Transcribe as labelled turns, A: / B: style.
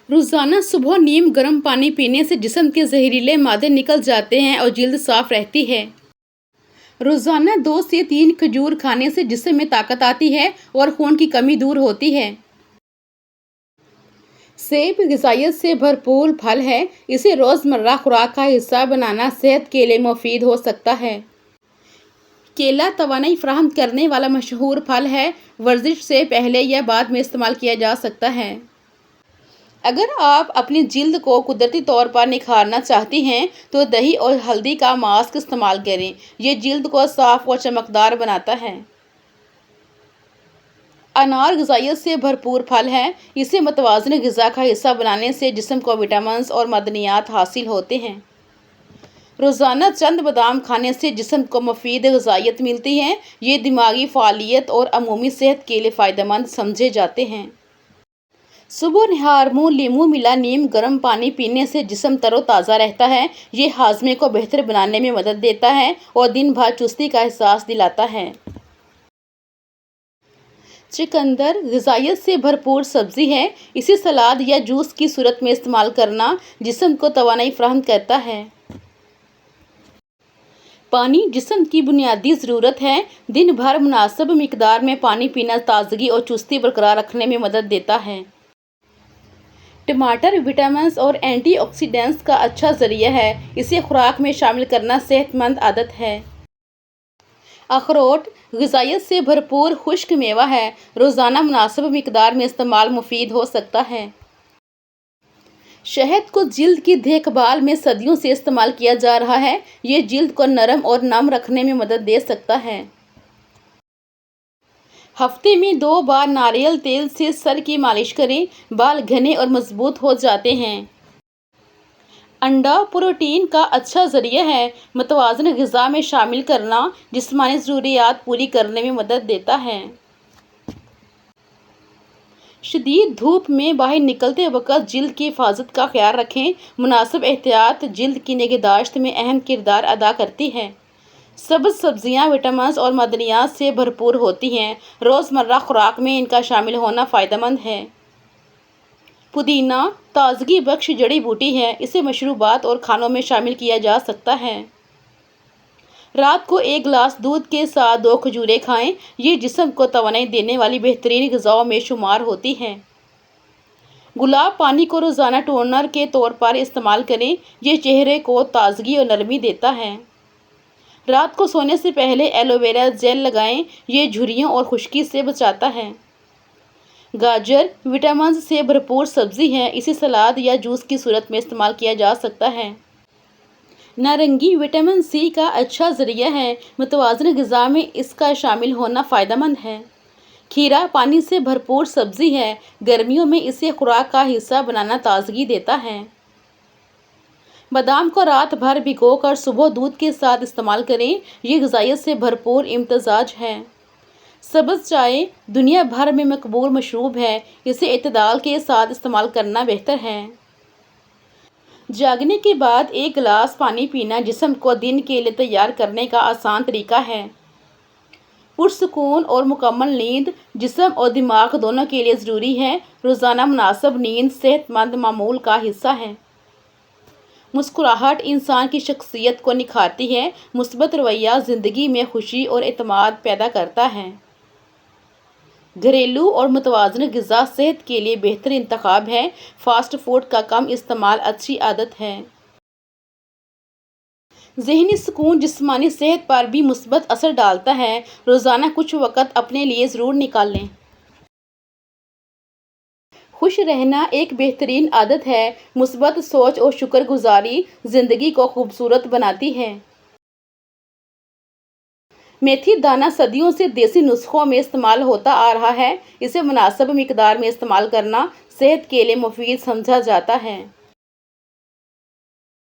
A: روزانہ صبح نیم گرم پانی پینے سے جسم کے زہریلے مادے نکل جاتے ہیں اور جلد صاف رہتی ہے۔ روزانہ 2 سے 3 کھجور کھانے سے جسم میں طاقت آتی ہے اور خون کی کمی دور ہوتی ہے۔ سیب غذائیت سے بھرپور پھل ہے، اسے روزمرہ خوراک کا حصہ بنانا صحت کے لیے مفید ہو سکتا ہے۔ کیلا توانائی فراہم کرنے والا مشہور پھل ہے، ورزش سے پہلے یا بعد میں استعمال کیا جا سکتا ہے۔ اگر آپ اپنی جلد کو قدرتی طور پر نکھارنا چاہتی ہیں تو دہی اور ہلدی کا ماسک استعمال کریں، یہ جلد کو صاف اور چمکدار بناتا ہے۔ انار غذائیت سے بھرپور پھل ہے، اسے متوازن غذا کا حصہ بنانے سے جسم کو وٹامنز اور معدنیات حاصل ہوتے ہیں۔ روزانہ چند بادام کھانے سے جسم کو مفید غذائیت ملتی ہے، یہ دماغی فعالیت اور عمومی صحت کے لیے فائدہ مند سمجھے جاتے ہیں۔ صبح نہار منہ لیموں ملا نیم گرم پانی پینے سے جسم تر و تازہ رہتا ہے، یہ ہاضمے کو بہتر بنانے میں مدد دیتا ہے اور دن بھر چستی کا احساس دلاتا ہے۔ چقندر غذائیت سے بھرپور سبزی ہے، اسے سلاد یا جوس کی صورت میں استعمال کرنا جسم کو توانائی فراہم کرتا ہے۔ پانی جسم کی بنیادی ضرورت ہے، دن بھر مناسب مقدار میں پانی پینا تازگی اور چستی برقرار رکھنے میں مدد دیتا ہے۔ ٹماٹر وٹامنز اور اینٹی آکسیڈنٹس کا اچھا ذریعہ ہے، اسے خوراک میں شامل کرنا صحت مند عادت ہے۔ اخروٹ غذائیت سے بھرپور خشک میوہ ہے، روزانہ مناسب مقدار میں استعمال مفید ہو سکتا ہے۔ شہد کو جلد کی دیکھ بھال میں صدیوں سے استعمال کیا جا رہا ہے، یہ جلد کو نرم اور نم رکھنے میں مدد دے سکتا ہے۔ ہفتے میں 2 بار ناریل تیل سے سر کی مالش کریں، بال گھنے اور مضبوط ہو جاتے ہیں۔ انڈا پروٹین کا اچھا ذریعہ ہے، متوازن غذا میں شامل کرنا جسمانی ضروریات پوری کرنے میں مدد دیتا ہے۔ شدید دھوپ میں باہر نکلتے وقت جلد کی حفاظت کا خیال رکھیں، مناسب احتیاط جلد کی نگہداشت میں اہم کردار ادا کرتی ہے۔ سبز سبزیاں وٹامنز اور معدنیات سے بھرپور ہوتی ہیں، روزمرہ خوراک میں ان کا شامل ہونا فائدہ مند ہے۔ پودینہ تازگی بخش جڑی بوٹی ہے، اسے مشروبات اور کھانوں میں شامل کیا جا سکتا ہے۔ رات کو 1 گلاس دودھ کے ساتھ 2 کھجوریں کھائیں، یہ جسم کو توانائی دینے والی بہترین غذاؤں میں شمار ہوتی ہیں۔ گلاب پانی کو روزانہ ٹونر کے طور پر استعمال کریں، یہ چہرے کو تازگی اور نرمی دیتا ہے۔ رات کو سونے سے پہلے ایلو ویرا جیل لگائیں، یہ جھریوں اور خشکی سے بچاتا ہے۔ گاجر وٹامنز سے بھرپور سبزی ہے، اسے سلاد یا جوس کی صورت میں استعمال کیا جا سکتا ہے۔ نارنگی وٹامن سی کا اچھا ذریعہ ہے، متوازن غذا میں اس کا شامل ہونا فائدہ مند ہے۔ کھیرا پانی سے بھرپور سبزی ہے، گرمیوں میں اسے خوراک کا حصہ بنانا تازگی دیتا ہے۔ بادام کو رات بھر بھگو کر صبح دودھ کے ساتھ استعمال کریں، یہ غذائیت سے بھرپور امتزاج ہے۔ سبز چائے دنیا بھر میں مقبول مشروب ہے، اسے اعتدال کے ساتھ استعمال کرنا بہتر ہے۔ جاگنے کے بعد 1 گلاس پانی پینا جسم کو دن کے لیے تیار کرنے کا آسان طریقہ ہے۔ پرسکون اور مکمل نیند جسم اور دماغ دونوں کے لیے ضروری ہے، روزانہ مناسب نیند صحت مند معمول کا حصہ ہے۔ مسکراہٹ انسان کی شخصیت کو نکھارتی ہے، مثبت رویہ زندگی میں خوشی اور اعتماد پیدا کرتا ہے۔ گھریلو اور متوازن غذا صحت کے لیے بہتر انتخاب ہے، فاسٹ فوڈ کا کم استعمال اچھی عادت ہے۔ ذہنی سکون جسمانی صحت پر بھی مثبت اثر ڈالتا ہے، روزانہ کچھ وقت اپنے لیے ضرور نکالیں۔ خوش رہنا ایک بہترین عادت ہے، مثبت سوچ اور شکر گزاری زندگی کو خوبصورت بناتی ہے۔ میتھی دانہ صدیوں سے دیسی نسخوں میں استعمال ہوتا آ رہا ہے، اسے مناسب مقدار میں استعمال کرنا صحت کے لیے مفید سمجھا جاتا ہے۔